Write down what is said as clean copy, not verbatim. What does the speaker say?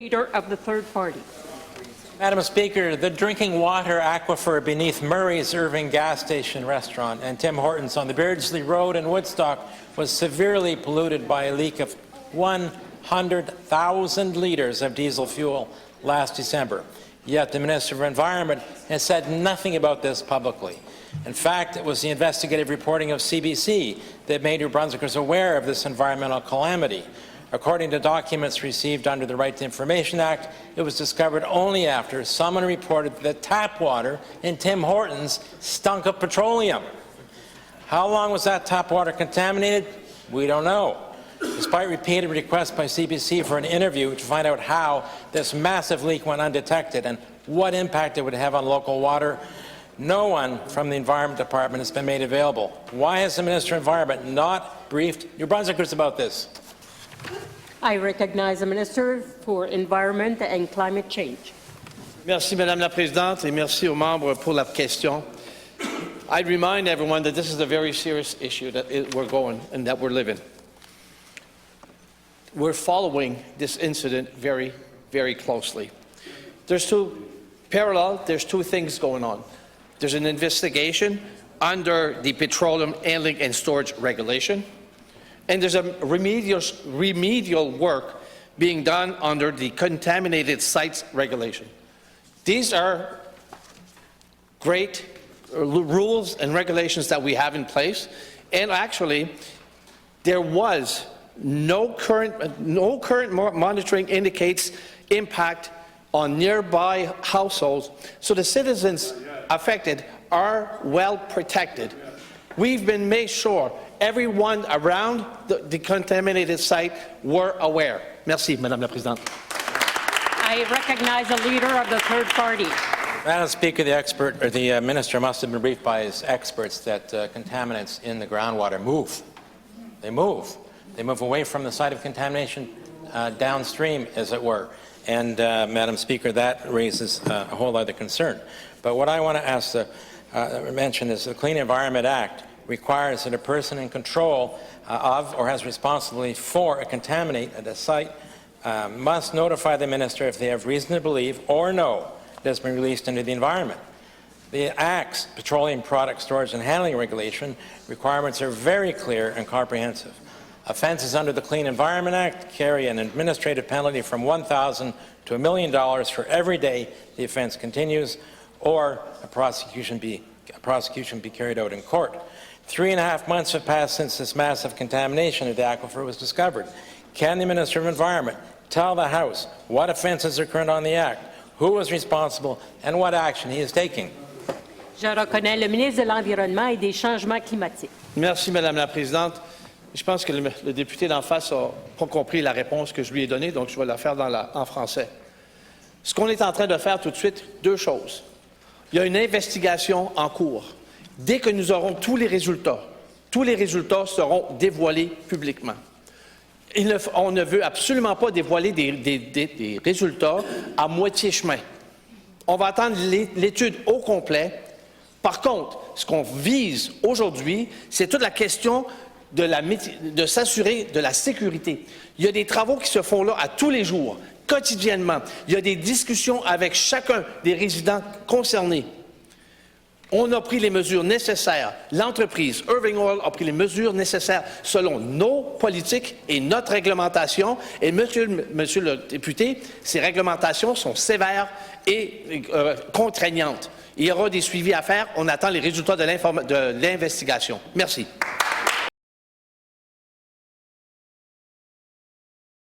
Leader of the third party. Madam Speaker, the drinking water aquifer beneath Murray's Irving gas station restaurant and Tim Hortons on the Beardsley Road in Woodstock was severely polluted by a leak of 100,000 litres of diesel fuel last December. Yet the Minister of Environment has said nothing about this publicly. In fact, it was the investigative reporting of CBC that made New Brunswickers aware of this environmental calamity. According to documents received under the Right to Information Act, it was discovered only after someone reported that tap water in Tim Hortons stunk of petroleum. How long was that tap water contaminated? We don't know. Despite repeated requests by CBC for an interview to find out how this massive leak went undetected and what impact it would have on local water, no one from the Environment Department has been made available. Why has the Minister of Environment not briefed New Brunswickers about this? I recognize the Minister for Environment and Climate Change. Merci, Madame la Présidente, et merci aux membres pour la question. I remind everyone that this is a very serious issue that we're going and that we're living. We're following this incident very, very closely. There's two things going on. There's an investigation under the Petroleum Handling and Storage Regulation, and there's a remedial work being done under the Contaminated Sites Regulation. These are great rules and regulations that we have in place, and actually there was no current monitoring indicates impact on nearby households, so the citizens affected are well protected. We've been made sure everyone around the contaminated site were aware. Merci, Madame la Présidente. I recognize the Leader of the third party. Madam Speaker, the Minister must have been briefed by his experts that contaminants in the groundwater move. They move. They move away from the site of contamination downstream, as it were. And, Madam Speaker, that raises a whole other concern. But what I want to mention is the Clean Environment Act requires that a person in control of or has responsibility for a contaminant at a site must notify the Minister if they have reason to believe or know it has been released into the environment. The Act's Petroleum Product Storage and Handling Regulation requirements are very clear and comprehensive. Offences under the Clean Environment Act carry an administrative penalty from $1,000 to $1 million for every day the offence continues, or a prosecution be carried out in court. 3.5 months have passed since this massive contamination of the aquifer was discovered. Can the Minister of Environment tell the House what offences are current on the Act, who was responsible, and what action he is taking? Je reconnais le ministre de l'Environnement et des Changements climatiques. Merci, Madame la Présidente. Je pense que le député d'en face n'a pas compris la réponse que je lui ai donnée, donc je vais la faire en français. Ce qu'on est en train de faire tout de suite, deux choses. Il y a une investigation en cours. Dès que nous aurons tous les résultats seront dévoilés publiquement. On ne veut absolument pas dévoiler des résultats à moitié chemin. On va attendre l'étude au complet. Par contre, ce qu'on vise aujourd'hui, c'est toute la question de s'assurer de la sécurité. Il y a des travaux qui se font là à tous les jours, quotidiennement. Il y a des discussions avec chacun des résidents concernés. On a pris les mesures nécessaires. L'entreprise Irving Oil a pris les mesures nécessaires selon nos politiques et notre réglementation. Et monsieur le député, ces réglementations sont sévères et contraignantes. Il y aura des suivis à faire. On attend les résultats de l'investigation. Merci.